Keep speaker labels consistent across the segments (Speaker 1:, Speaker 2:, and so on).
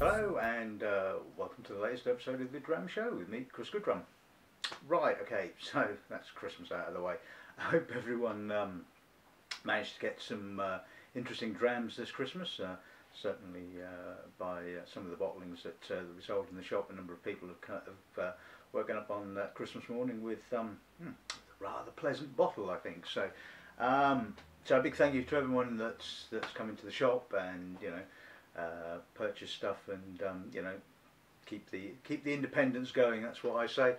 Speaker 1: Hello and welcome to the latest episode of the Dram Show with me, Chris Goodrum. Right, okay, so that's Christmas out of the way. I hope everyone managed to get some interesting drams this Christmas. Certainly by some of the bottlings that we sold in the shop, a number of people have woken up on Christmas morning with a rather pleasant bottle, I think. So, so a big thank you to everyone that's come into the shop and purchase stuff and keep the independence going. That's what I say.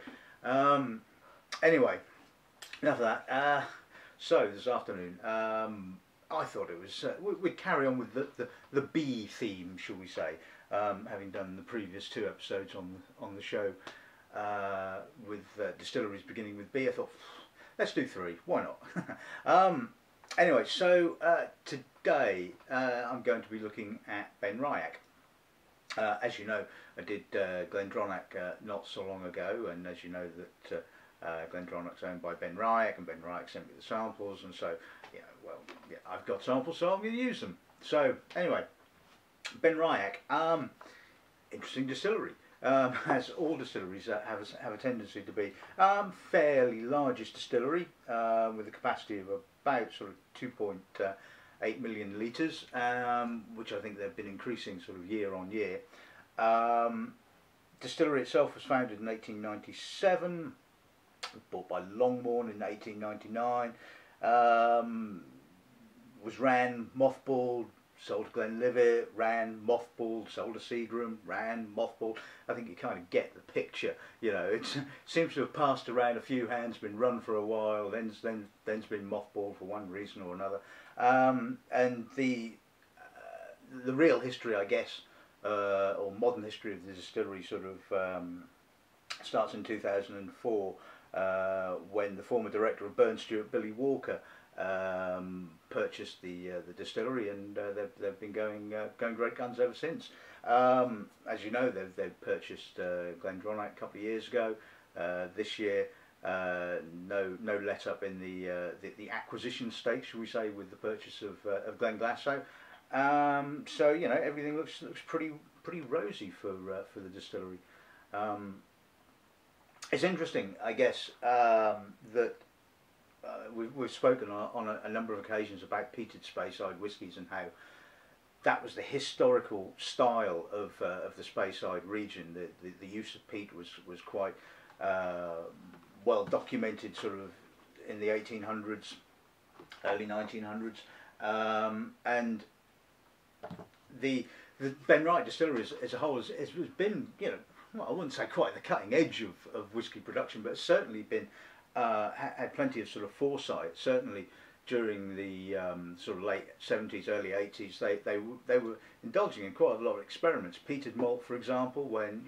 Speaker 1: Anyway, enough of that. So this afternoon, I thought it was we'd carry on with the bee theme, shall we say? Having done the previous two episodes on the show with distilleries beginning with B, I thought let's do three. Why not? Anyway, so today I'm going to be looking at Benriach. As you know, I did Glendronach not so long ago, and as you know that Glendronach's owned by Benriach, and Benriach sent me the samples, and so I've got samples, so I'm going to use them. So anyway, Benriach, interesting distillery. As all distilleries have a tendency to be, fairly largest distillery with a capacity of about sort of 2.8 million litres, which I think they've been increasing sort of year on year. Distillery itself was founded in 1897, bought by Longmorn in 1899, was ran, mothballed, sold to Glenlivet, ran, mothballed, sold to Seagram, ran, mothballed. I think you kind of get the picture, you know. It seems to have passed around a few hands, been run for a while, then's been mothballed for one reason or another. And the real history, I guess, or modern history of the distillery sort of starts in 2004 when the former director of Burn Stewart, Billy Walker, purchased the distillery, and they've been going great guns ever since. As you know, they've purchased Glendronach a couple of years ago. This year, no let up in the acquisition stake, shall we say, with the purchase of Glenglassaugh. So everything looks pretty rosy for the distillery. It's interesting, I guess, that. We've spoken on a number of occasions about peated Speyside whiskies and how that was the historical style of the Speyside region. The use of peat was quite well documented, sort of in the 1800s, early 1900s, and the Benriach distillery as a whole has been, well, I wouldn't say quite the cutting edge of whisky production, but it's certainly been. Had plenty of sort of foresight. Certainly during the sort of late 70s, early 80s, they were indulging in quite a lot of experiments. Peated malt, for example, when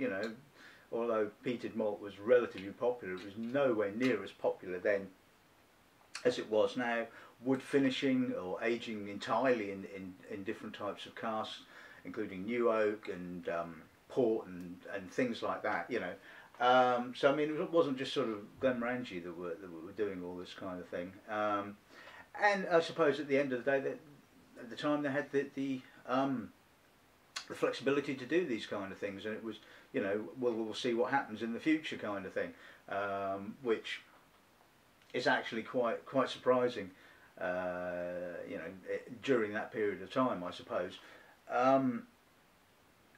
Speaker 1: although peated malt was relatively popular, it was nowhere near as popular then as it was now. Wood finishing or aging entirely in different types of casks, including new oak and port and things like that. So I mean, it wasn't just sort of Glenmorangie that were doing all this kind of thing. And I suppose at the end of the day, at the time they had the flexibility to do these kind of things, and it was, we'll see what happens in the future kind of thing, which is actually quite surprising, during that period of time, I suppose.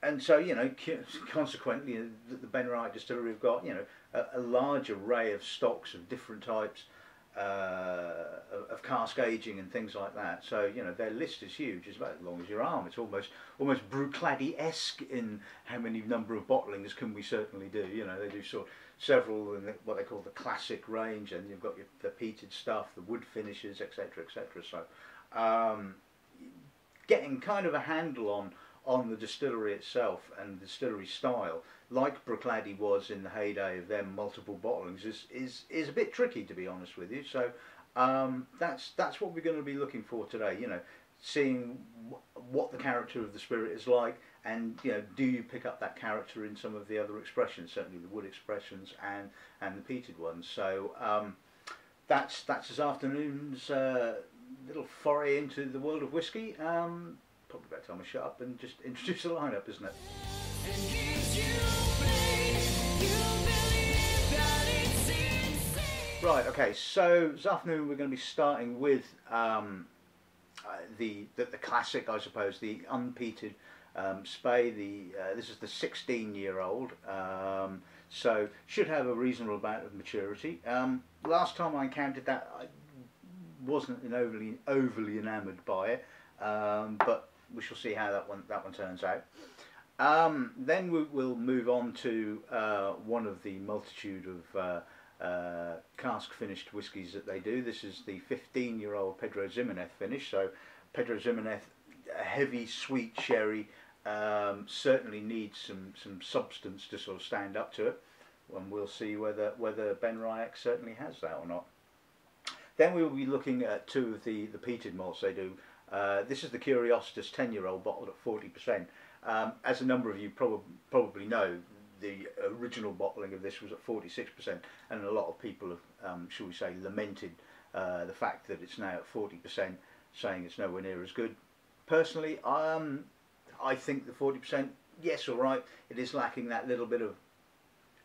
Speaker 1: And so, consequently, the Benriach distillery have got, a large array of stocks of different types of cask aging and things like that. So, their list is huge. It's about as long as your arm. It's almost Bruichladdich-esque in how many number of bottlings can we certainly do. They do sort of several in what they call the classic range, and you've got the peated stuff, the wood finishes, etc., etc. So, getting kind of a handle on the distillery itself and the distillery style, like Bruichladdich was in the heyday of them multiple bottlings, is a bit tricky, to be honest with you. So that's what we're going to be looking for today. Seeing what the character of the spirit is like, and do you pick up that character in some of the other expressions, certainly the wood expressions and the peated ones. So that's this afternoon's little foray into the world of whisky. Probably about time I shut up and just introduce the lineup, isn't it? Right, okay, so this afternoon we're going to be starting with the classic, I suppose, the unpeated Spey. This is the 16-year-old, so should have a reasonable amount of maturity. Last time I encountered that, I wasn't overly enamoured by it, but we shall see how that one turns out. Then we'll move on to one of the multitude of cask finished whiskies that they do. This is the 15-year-old Pedro Ximinex finish. So Pedro Ximinex, a heavy sweet sherry, certainly needs some substance to sort of stand up to it, and we'll see whether Benriach certainly has that or not. Then we will be looking at two of the peated malts they do. This is the Curiositas 10-year-old bottled at 40%. As a number of you probably know, the original bottling of this was at 46%, and a lot of people have, shall we say, lamented the fact that it's now at 40%, saying it's nowhere near as good. Personally, I think the 40%, yes, all right, it is lacking that little bit of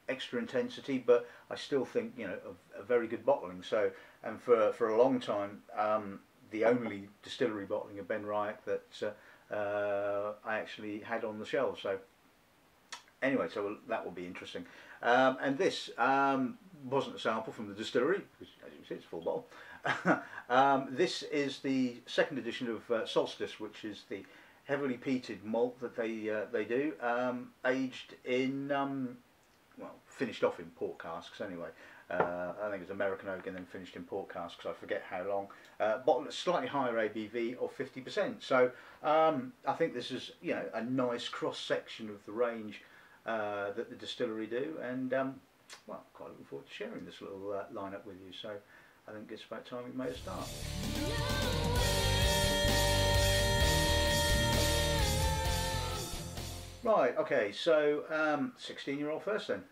Speaker 1: extra intensity, but I still think, you know, a very good bottling. So, and for a long time, the only distillery bottling of Benriach that I actually had on the shelves. So anyway, so that will be interesting. And this wasn't a sample from the distillery, because as you can see it's a full bottle. This is the second edition of Solstice, which is the heavily peated malt that they do, aged in, well, finished off in port casks anyway. I think it's American oak and then finished in port casks, I forget how long. Bottled at slightly higher ABV of 50%. So I think this is, you know, a nice cross section of the range that the distillery do, and well, quite looking forward to sharing this little lineup with you. So I think it's about time we made a start. Right, okay, so 16-year-old first then.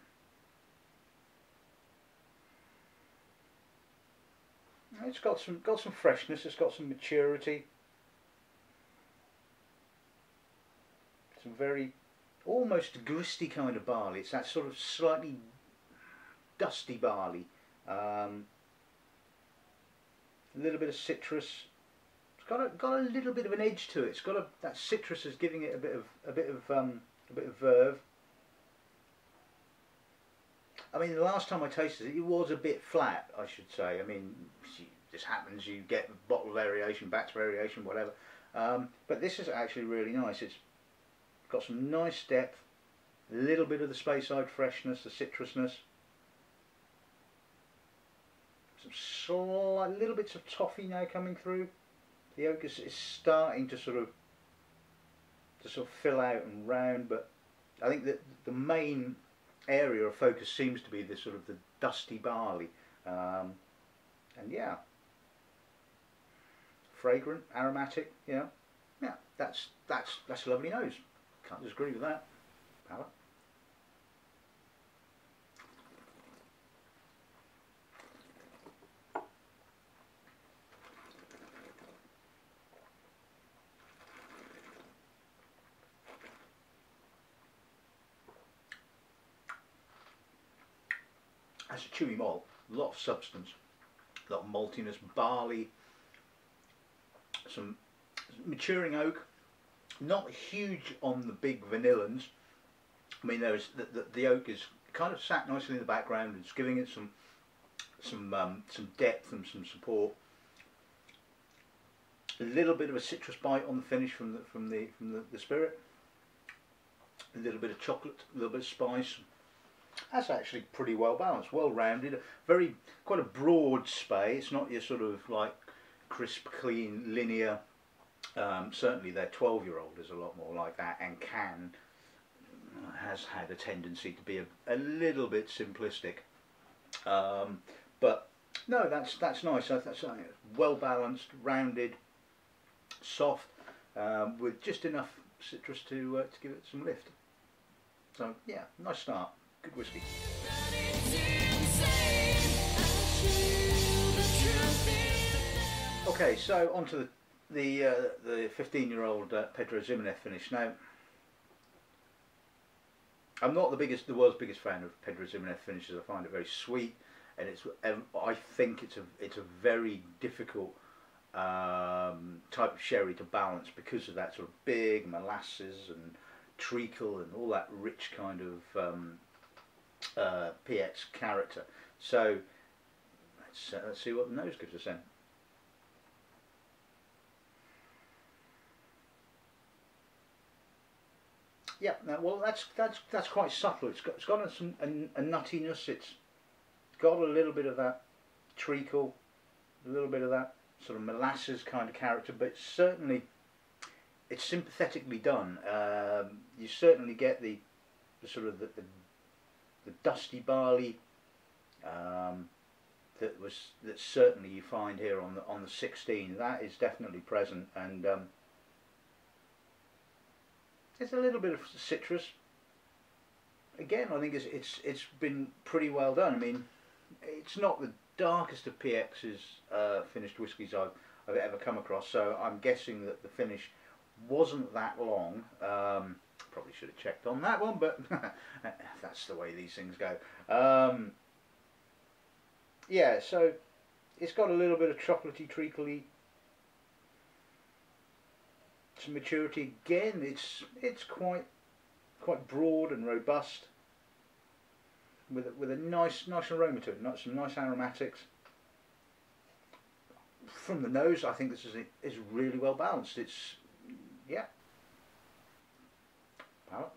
Speaker 1: It's got some freshness. It's got some maturity. Some very almost gristy kind of barley. It's that sort of slightly dusty barley. A little bit of citrus. It's got a little bit of an edge to it. It's got that citrus is giving it a bit of verve. I mean, the last time I tasted it, it was a bit flat, I should say. I mean, this happens, you get bottle variation, batch variation, whatever. But this is actually really nice. It's got some nice depth, a little bit of the Speyside freshness, the citrusness. Some slight little bits of toffee now coming through. The oak is starting to sort of fill out and round, but I think that the main area of focus seems to be this sort of the dusty barley, and yeah, fragrant, aromatic, you know, yeah, that's a lovely nose. Can't disagree with that. Palate. That's a chewy malt, a lot of substance, a lot of maltiness, barley, some maturing oak, not huge on the big vanillins. I mean, there's the oak is kind of sat nicely in the background. It's giving it some depth and some support. A little bit of a citrus bite on the finish from the spirit. A little bit of chocolate, a little bit of spice. That's actually pretty well balanced, well rounded, quite a broad Spey. It's not your sort of like crisp, clean, linear. Certainly their 12-year-old is a lot more like that, and has had a tendency to be a little bit simplistic. But no, that's nice. That's well balanced, rounded, soft, with just enough citrus to give it some lift. So yeah, nice start. Good whiskey. Okay, so on to the 15-year-old Pedro Ximinex finish. Now, I'm not the world's biggest fan of Pedro Ximinex finishes. I find it very sweet, and I think it's a very difficult type of sherry to balance because of that sort of big molasses and treacle and all that rich kind of PX character. So let's see what the nose gives us then. Yeah, well that's quite subtle. It's got a nuttiness. It's got a little bit of that treacle, a little bit of that sort of molasses kind of character, but it's sympathetically done. You certainly get the sort of the dusty barley that certainly you find here on the 16. That is definitely present, and there's a little bit of citrus. Again, I think it's been pretty well done. I mean, it's not the darkest of PX's finished whiskies I've ever come across, so I'm guessing that the finish wasn't that long. Probably should have checked on that one, but that's the way these things go. Yeah, so it's got a little bit of chocolatey, treacly to maturity. Again, it's quite broad and robust, with a nice aroma to it, some nice aromatics. From the nose, I think this is really well balanced. It's, yeah. Palate.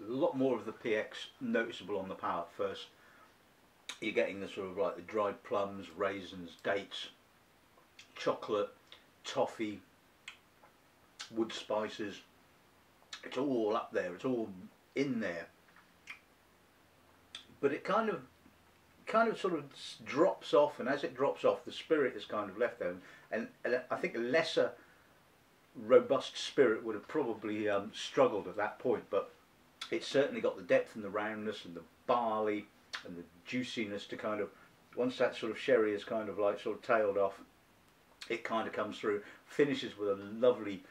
Speaker 1: A lot more of the PX noticeable on the palate first. You're getting the sort of like the dried plums, raisins, dates, chocolate, toffee, wood spices. It's all up there. It's all in there. But it kind of sort of drops off, and as it drops off, the spirit is kind of left there. And I think a lesser robust spirit would have probably struggled at that point, but it's certainly got the depth and the roundness and the barley and the juiciness to kind of, once that sort of sherry is kind of like sort of tailed off, it kind of comes through, finishes with a lovely,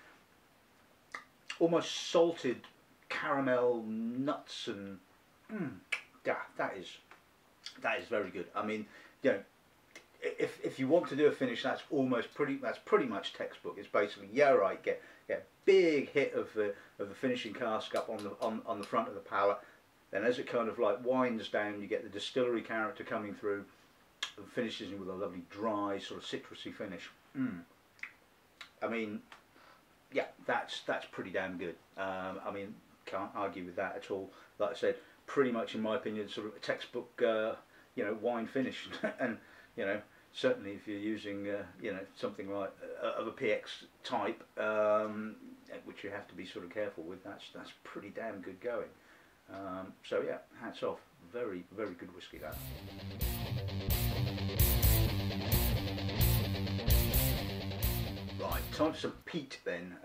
Speaker 1: almost salted caramel nuts, and yeah, that is very good. I mean, you know, if you want to do a finish, that's pretty much textbook. It's basically, yeah, right, get a big hit of the finishing cask up on the front of the palate. Then as it kind of like winds down, you get the distillery character coming through, and finishes with a lovely dry sort of citrusy finish. I mean, yeah, that's pretty damn good. I mean, can't argue with that at all. Like I said, pretty much in my opinion, sort of a textbook, you know, wine finish. And you know, certainly if you're using you know, something like of a PX type, which you have to be sort of careful with, that's pretty damn good going. So yeah, hats off. Very good whiskey, that. Right, time for some peat then.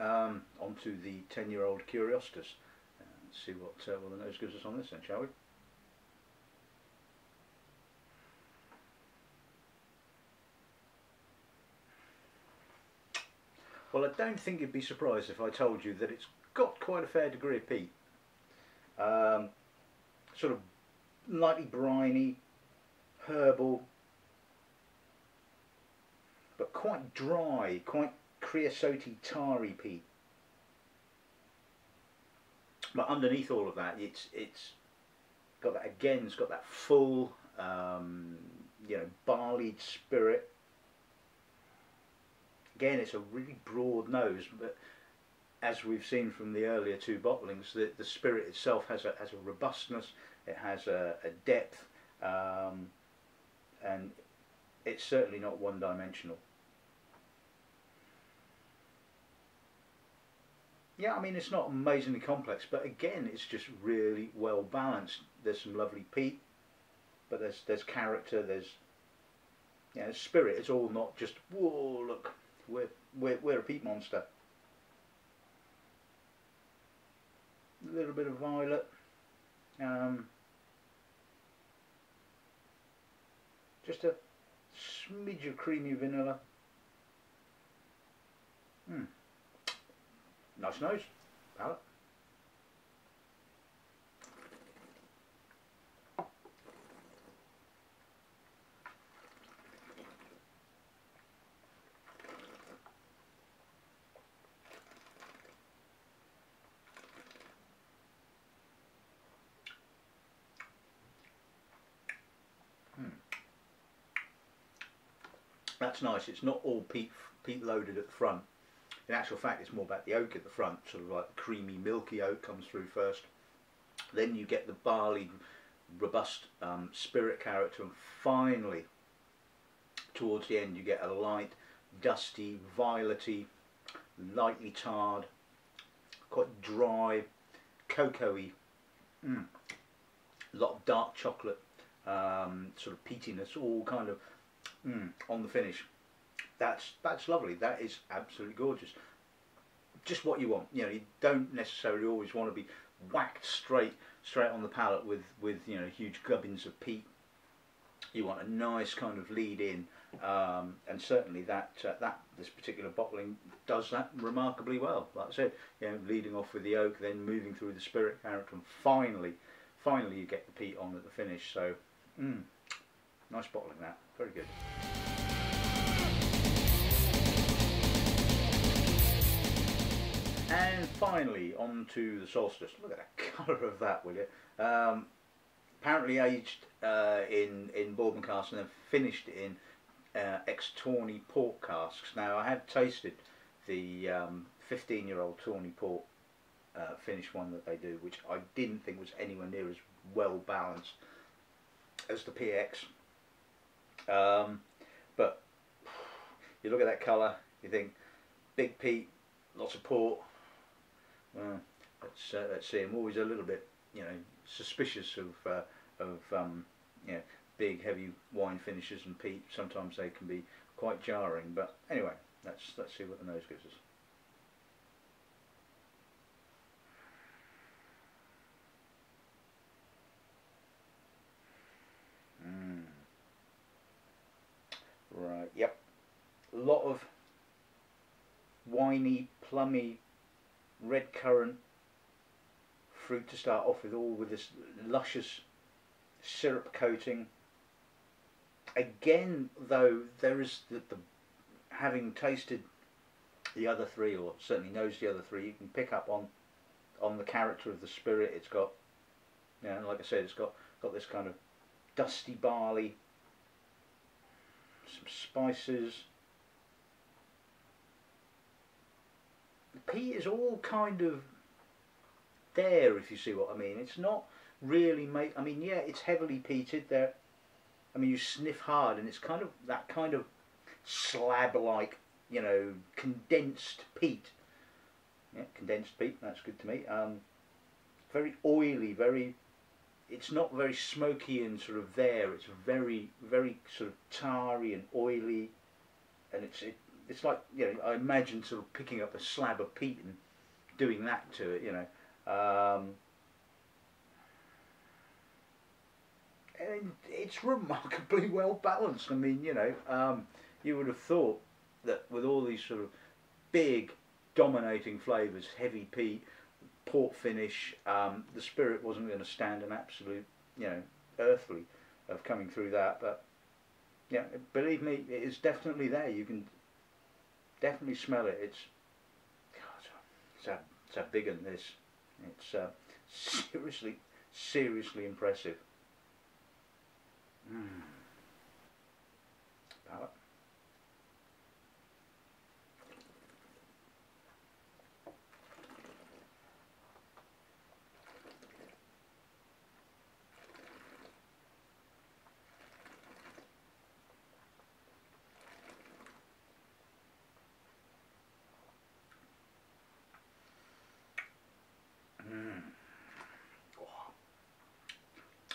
Speaker 1: Onto the 10-year-old Curiositas. Let's see what the nose gives us on this then, shall we? Well, I don't think you'd be surprised if I told you that it's got quite a fair degree of peat. Sort of lightly briny, herbal, but quite dry, quite creosote-y, tarry peat. But underneath all of that, it's got that, again, it's got that full, you know, barleyed spirit. Again, it's a really broad nose, but as we've seen from the earlier two bottlings, the spirit itself has a robustness, it has a depth, and it's certainly not one-dimensional. Yeah, I mean, it's not amazingly complex, but again, it's just really well balanced. There's some lovely peat, but there's character, there's you know, spirit is all not just, whoa, look, we're a peat monster. A little bit of violet, just a smidge of creamy vanilla. Nice nose, palate. That's nice. It's not all peat loaded at the front. In actual fact, it's more about the oak at the front, sort of like the creamy, milky oak comes through first. Then you get the barley, robust spirit character, and finally, towards the end, you get a light, dusty, violety, lightly tarred, quite dry, cocoa-y, a lot of dark chocolate, sort of peatiness, all kind of on the finish. That's lovely. That is absolutely gorgeous. Just what you want. You know, you don't necessarily always want to be whacked straight on the palate with you know, huge gubbins of peat. You want a nice kind of lead in, and certainly this particular bottling does that remarkably well. Like I said, you know, leading off with the oak, then moving through the spirit character, and finally you get the peat on at the finish. So, nice bottling that. Very good. And finally, on to the Solstice. Look at the colour of that, will you? Apparently aged in bourbon casks and then finished in ex-Tawny port casks. Now, I have tasted the 15-year-old Tawny port finished one that they do, which I didn't think was anywhere near as well balanced as the PX. But you look at that colour, you think big peat, lots of port. Well, let's see. I'm always a little bit, you know, suspicious of you know, big heavy wine finishes and peat. Sometimes they can be quite jarring. But anyway, let's see what the nose gives us. Right. Yep. A lot of winey, plummy, red currant fruit to start off with, all with this luscious syrup coating. Again, though, there is the having tasted the other three, or certainly knows the other three, you can pick up on the character of the spirit. It's got, you know, like I said, it's got this kind of dusty barley, some spices. The peat is all kind of there, if you see what I mean. It's not really I mean, yeah, it's heavily peated there. I mean, you sniff hard, and it's kind of that kind of slab-like, you know, condensed peat. Yeah, condensed peat. That's good to me. Very oily. It's not very smoky and sort of there. It's very sort of tarry and oily, and it's like, you know, I imagine sort of picking up a slab of peat and doing that to it, you know. And it's remarkably well balanced. I mean, you know, you would have thought that with all these sort of big dominating flavours, heavy peat, port finish, the spirit wasn't going to stand an absolute, you know, earthly of coming through that. But yeah, believe me, it is definitely there. You can definitely smell it. It's a big one, this. It's seriously impressive. Palate.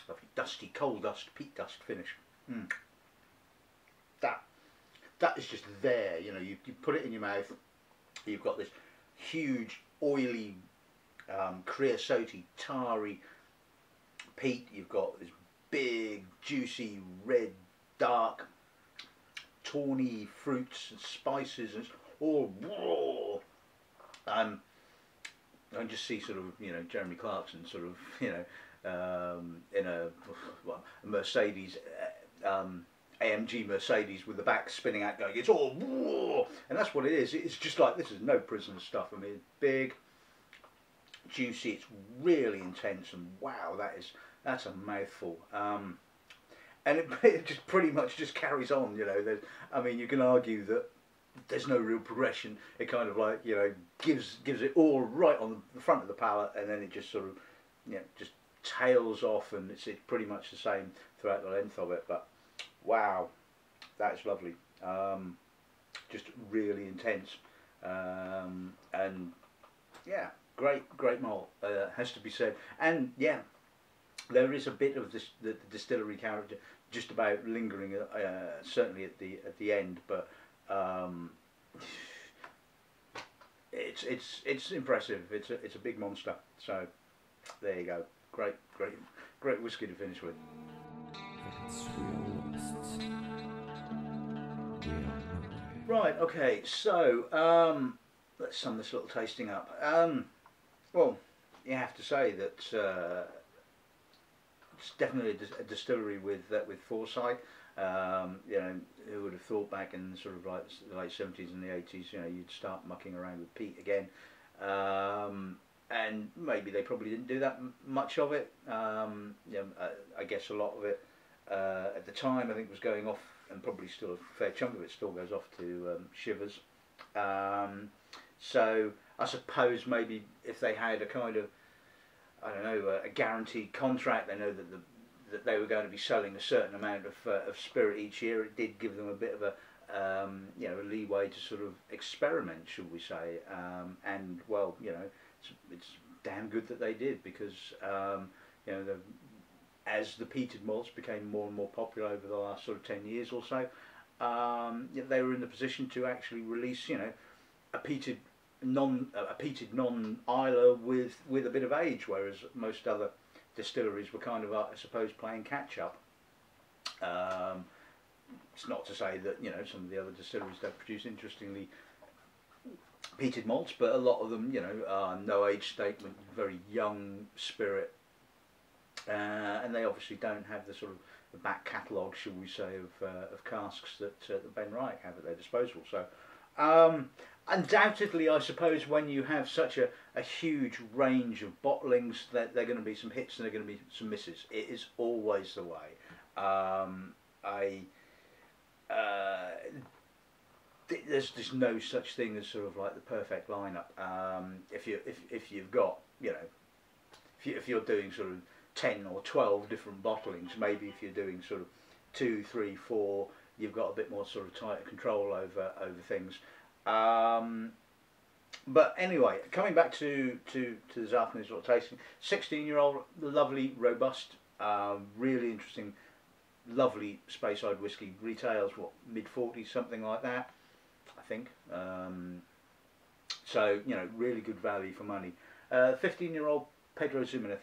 Speaker 1: Lovely dusty, coal dust, peat dust finish. that is just there. You know, you put it in your mouth. You've got this huge, oily, creosote, tarry peat. You've got this big, juicy, red, dark, tawny fruits and spices, and it's all raw. I can just see sort of, you know, Jeremy Clarkson sort of, you know, in a Mercedes, AMG Mercedes with the back spinning out going, it's all raw, and that's what it is. It's just like, this is no prison stuff. I mean, it's big, juicy, it's really intense, and wow, that's a mouthful. And it just pretty much just carries on, you know. I mean, you can argue that there's no real progression. It kind of like, you know, gives it all right on the front of the palate, and then it just sort of, you know, just tails off, and it's pretty much the same throughout the length of it. But wow, that's lovely. Just really intense, and yeah, great malt, has to be said. And yeah, there is a bit of this, the distillery character just about lingering, certainly at the end, but it's impressive. It's a big monster. So there you go. Great whiskey to finish with. Right. Okay. So let's sum this little tasting up. Well, you have to say that. It's definitely a distillery with foresight. You know, who would have thought back in sort of like the late 70s and the 80s, you know, you'd start mucking around with peat again, and maybe they probably didn't do that much of it. You know, I guess a lot of it at the time, I think, was going off, and probably still a fair chunk of it still goes off to shivers. So I suppose maybe if they had a kind of, I don't know, a guaranteed contract, they know that they were going to be selling a certain amount of spirit each year. It did give them a bit of a you know, a leeway to sort of experiment, should we say? And well, you know, it's damn good that they did, because you know, as the peated malts became more and more popular over the last sort of 10 years or so, they were in the position to actually release, you know, a peated non-Islay with a bit of age, whereas most other distilleries were kind of, I suppose, playing catch up. It's not to say that, you know, some of the other distilleries don't produce interestingly peated malts, but a lot of them, you know, are no age statement, very young spirit, and they obviously don't have the sort of the back catalogue, shall we say, of casks that the Benriach have at their disposal. So undoubtedly, I suppose, when you have such a huge range of bottlings, that there are going to be some hits and there are going to be some misses. It is always the way. There's just no such thing as sort of like the perfect lineup. If you've got, you know, if you're doing sort of 10 or 12 different bottlings, maybe if you're doing sort of 2, 3, 4, you've got a bit more sort of tighter control over things. But anyway, coming back to this afternoon's little tasting, 16-year-old, lovely, robust, really interesting, lovely Speyside whiskey. Retails what, mid-40s, something like that, I think. So, you know, really good value for money. 15-year-old Pedro Ximinex,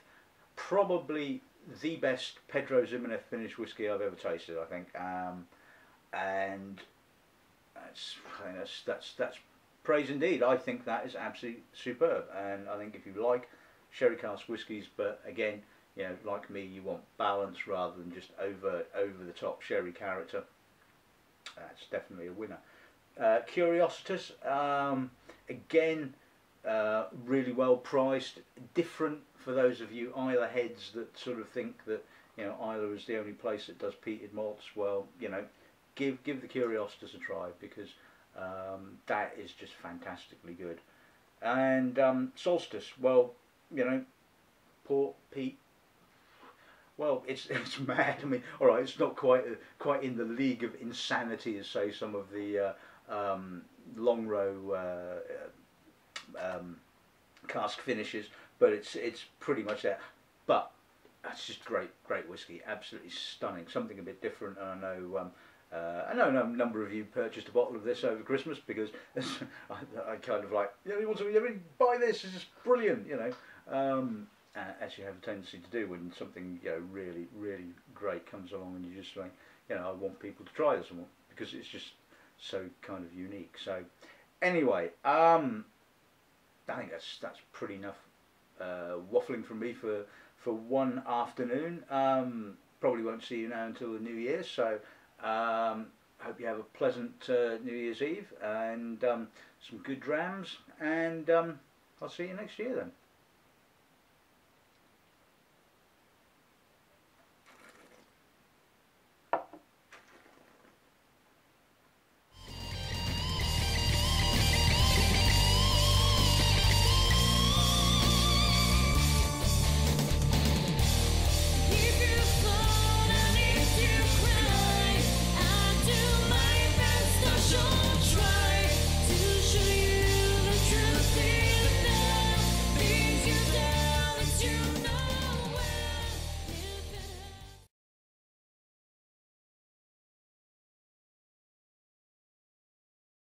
Speaker 1: probably the best Pedro Ximinex finished whiskey I've ever tasted, I think. And that's praise indeed. I think that is absolutely superb, and I think if you like sherry cask whiskies, but again, you know, like me, you want balance rather than just over the top sherry character, that's definitely a winner. Curiositas, again, really well priced, different for those of you Islay heads that sort of think that, you know, Islay is the only place that does peated malts. Well, you know, give the Curiositas a try, because that is just fantastically good. And Solstice, well, you know, port, peat, well, it's mad. I mean, all right, it's not quite in the league of insanity as, say, some of the long row cask finishes, but it's pretty much there. But that's just great whiskey, absolutely stunning. Something a bit different. And I know I know a number of you purchased a bottle of this over Christmas because I kind of like, you want to buy this. This is brilliant, as you have a tendency to do when something really great comes along, and you just like, I want people to try this one because it's just so kind of unique. So anyway, I think that's pretty enough waffling from me for one afternoon. Probably won't see you now until the New Year, so hope you have a pleasant New Year's Eve and some good drams, and I'll see you next year then.